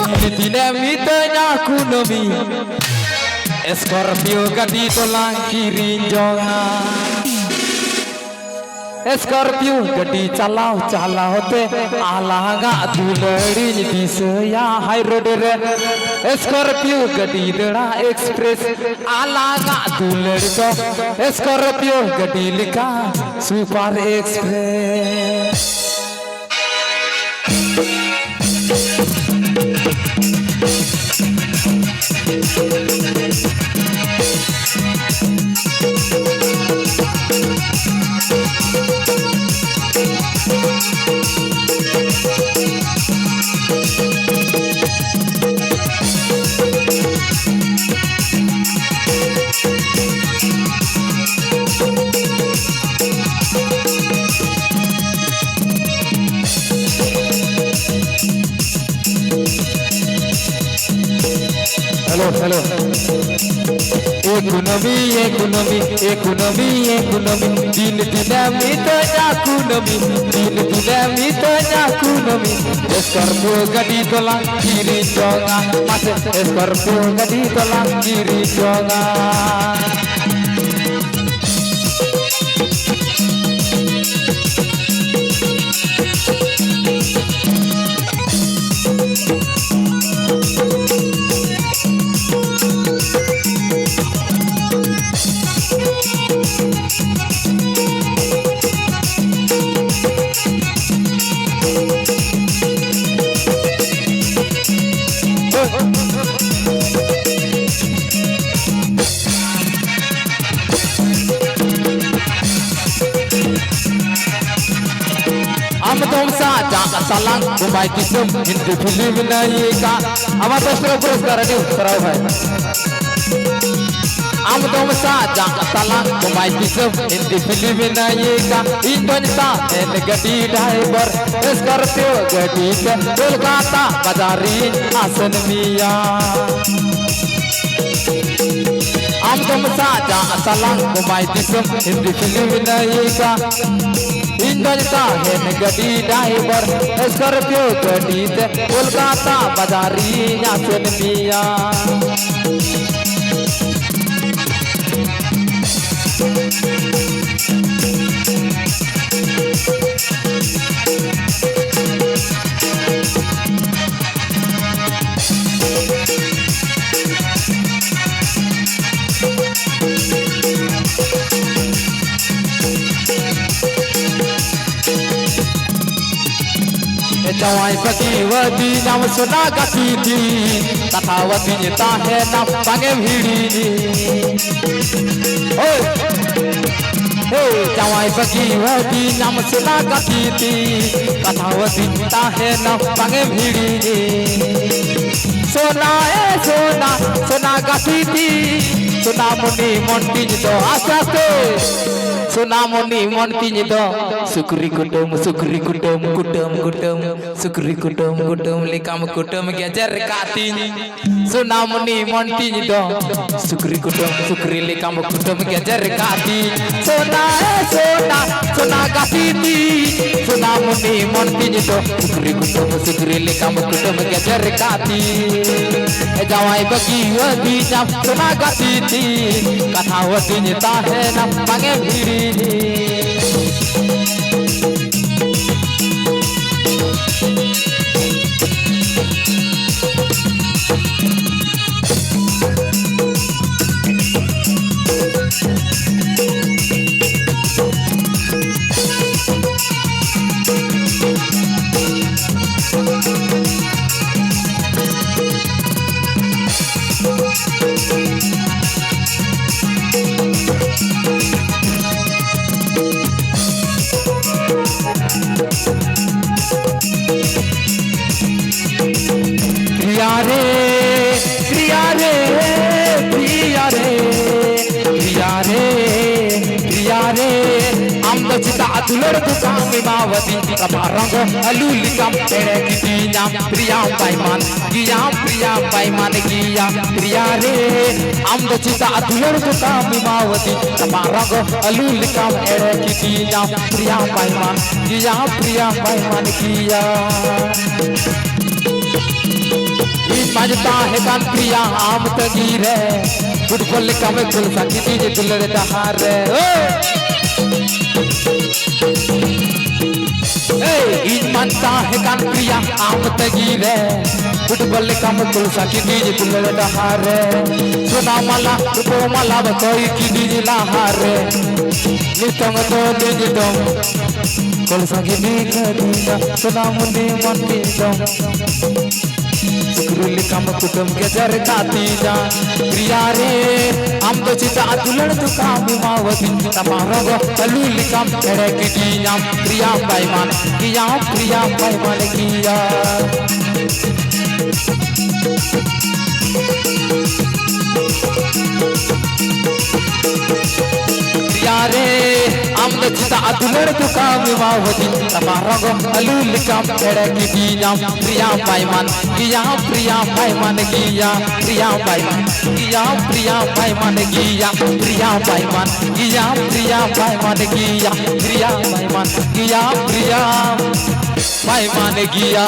Dine mitanya kunomi Scorpio gadi tolang kirin jongan Scorpio gadi chalau te alaga dulari disya high road re Scorpio gadi dera express alaga dulari to Scorpio gadi lika super express Hello. Ekonomi. Din mitanya kunomi. Scorpio gadi tolang kiri jongan. Mas Scorpio gadi tolang kiri jongan. Salang Mumbai Kisum Hindu film naika Ama dostro puruskar adi sarau bhai Am dom sa jang salang Mumbai Kisum Hindu film naika Indonesia en gadi driver Scorpio gadi ke Kolkata bazarin asan miya Am dom sa jang salang Mumbai Kisum Hindu film naika Indonesia hen gadi driver Scorpio gadi te Kolkata bazari asan miya Jawai Patiwati nam suna gatiti Tathawati nyata hai nam pange bhidi Jawai Patiwati nam suna gatiti Tathawati nyata hai nam pange bhidi Sona gatiti Sona muni monti nyto aste Sona muni monti nyto Sukri kutum likam kutum gejer kati Sona muni monti nyto Sukri likam kutum gejer kati Sona gatiti Sona muni monti nyto Sukri likam kutum gejer kati Jawai Bhagiwati nam sona gatiti Kathawati nyata hai nam pange bhidi Adulur tukang mimawati kabarango alulikam tere kiti nyam priyam paiman giyam giya priyare amda cita adulur tukang mimawati kabarango alulikam tere kiti nyam priyam paiman giya giya माजता है कान प्रिया आम तगीरे football का में कुल साकी दीजे दुलरे दहार इन मानता है कान प्रिया आम तगीरे फुटबॉल का में कुल साकी दीजे दुलरे दहार सोना माला रुपो माला बकोई की दीजे लहार नितम तो दीजे दम कुल साकी दीजे दीना सोना मुंडी मंडी दम सुकरुली कम कुटुम के जर खाती जा प्रिया रे हम तो चिता दुलड़ तो काम मावती तमारो गो तलुली कम एड़े की नाम प्रिया बैमान किया प्रिया बैमान किया प्रिया रे हम तो चिता दुलड़ तो काम मावती तमारो गो तलुली कम एड़े की नाम प्रिया बैमान किया प्रिया बैमान किया प्रिया बैमान किया प्रिया बैमान किया प्रिया बैमान किया प्रिया बैमान किया प्रिया बैमान किया प्रिया बैमान किया